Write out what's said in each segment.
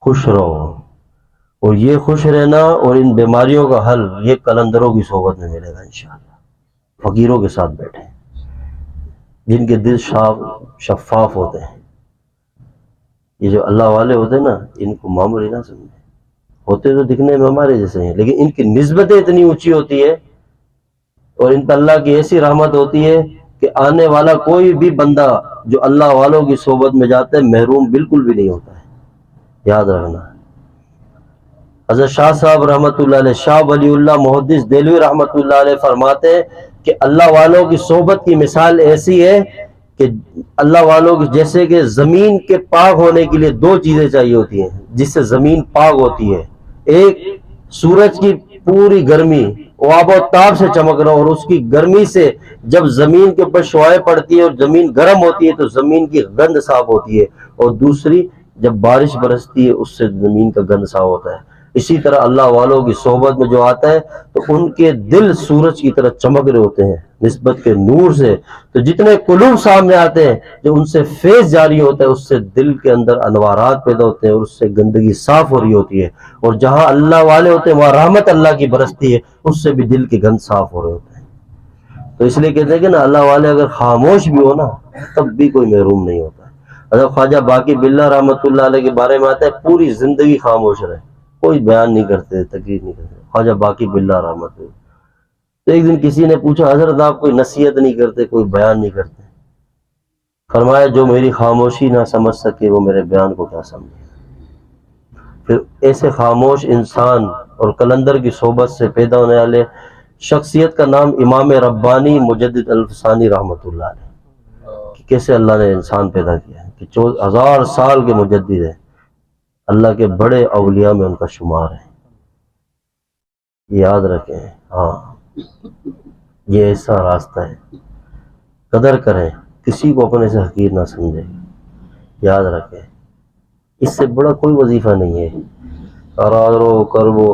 خوش رہو، اور یہ خوش رہنا اور ان بیماریوں کا حل یہ قلندروں کی صحبت میں ملے گا انشاءاللہ۔ فقیروں کے ساتھ بیٹھیں جن کے دل شفاف ہوتے ہیں۔ یہ جو اللہ والے ہوتے ہیں نا، ان کو معمولی نہ سمجھیں، ہوتے تو دکھنے میں ہمارے جیسے ہیں، لیکن ان کی نسبتیں اتنی اونچی ہوتی ہے اور ان پر اللہ کی ایسی رحمت ہوتی ہے کہ آنے والا کوئی بھی بندہ جو اللہ والوں کی صحبت میں جاتا ہے محروم بالکل بھی نہیں ہوتا ہے، یاد رکھنا۔ حضرت شاہ صاحب رحمۃ اللہ علیہ، شاہ ولی اللہ محدث دہلوی رحمۃ اللہ علیہ فرماتے ہیں کہ اللہ والوں کی صحبت کی مثال ایسی ہے کہ اللہ والوں کی، جیسے کہ زمین کے پاک ہونے کے لیے دو چیزیں چاہیے ہوتی ہیں جس سے زمین پاک ہوتی ہے، ایک سورج کی پوری گرمی وہ آب و تاب سے چمک رہا، اور اس کی گرمی سے جب زمین کے اوپر شعاعیں پڑتی ہے اور زمین گرم ہوتی ہے تو زمین کی گند صاف ہوتی ہے، اور دوسری جب بارش برستی ہے اس سے زمین کا گند صاف ہوتا ہے۔ اسی طرح اللہ والوں کی صحبت میں جو آتا ہے تو ان کے دل سورج کی طرح چمک رہے ہوتے ہیں نسبت کے نور سے، تو جتنے قلوب سامنے آتے ہیں جو ان سے فیض جاری ہوتا ہے اس سے دل کے اندر انوارات پیدا ہوتے ہیں اور اس سے گندگی صاف ہو رہی ہوتی ہے، اور جہاں اللہ والے ہوتے ہیں وہاں رحمت اللہ کی برستی ہے، اس سے بھی دل کے گند صاف ہو رہے ہوتے ہیں۔ تو اس لیے کہتے ہیں کہ نا اللہ والے اگر خاموش بھی ہو نا تب بھی کوئی محروم نہیں ہوتا ہے۔ حضرت خواجہ باقی باللہ رحمۃ اللہ علیہ کے بارے میں آتا ہے پوری زندگی خاموش رہے، کوئی بیان نہیں کرتے، تقریر نہیں کرتے، خواجہ باقی باللہ رحمۃ اللہ۔ تو ایک دن کسی نے پوچھا حضرت آپ کوئی نصیحت نہیں کرتے، کوئی بیان نہیں کرتے؟ فرمایا جو میری خاموشی نہ سمجھ سکے وہ میرے بیان کو کیا سمجھے۔ پھر ایسے خاموش انسان اور قلندر کی صحبت سے پیدا ہونے والے شخصیت کا نام امام ربانی مجدد الفسانی رحمۃ اللہ علیہ، کہ کیسے اللہ نے انسان پیدا کیا ہے، کہ 1000 سال کے مجدد ہیں، اللہ کے بڑے اولیاء میں ان کا شمار ہے، یاد رکھیں۔ ہاں یہ ایسا راستہ ہے، قدر کریں، کسی کو اپنے سے حقیر نہ سمجھیں، یاد رکھیں۔ اس سے بڑا کوئی وظیفہ نہیں ہے، کرو کرو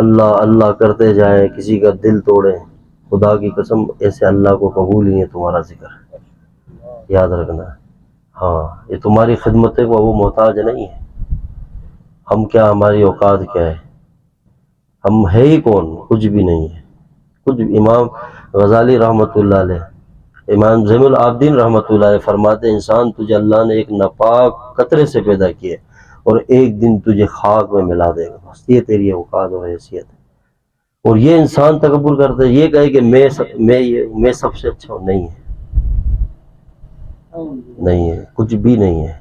اللہ اللہ کرتے جائیں، کسی کا دل توڑیں، خدا کی قسم ایسے اللہ کو قبول ہی ہے تمہارا ذکر، یاد رکھنا۔ ہاں یہ تمہاری خدمت کو وہ محتاج نہیں ہے، ہم کیا، ہماری اوقات کیا ہے، ہم ہے ہی کون، کچھ بھی نہیں ہے، کچھ بھی۔ امام غزالی رحمۃ اللہ علیہ، امام زین العابدین رحمۃ اللہ علیہ فرماتے ہیں انسان تجھے اللہ نے ایک ناپاک قطرے سے پیدا کیا اور ایک دن تجھے خاک میں ملا دے گا، بس یہ تیری اوقات اور حیثیت ہے۔ اور یہ انسان تکبر کرتا ہے، یہ کہے کہ میں سب سے اچھا ہوں، نہیں ہے، نہیں ہے، کچھ بھی نہیں ہے۔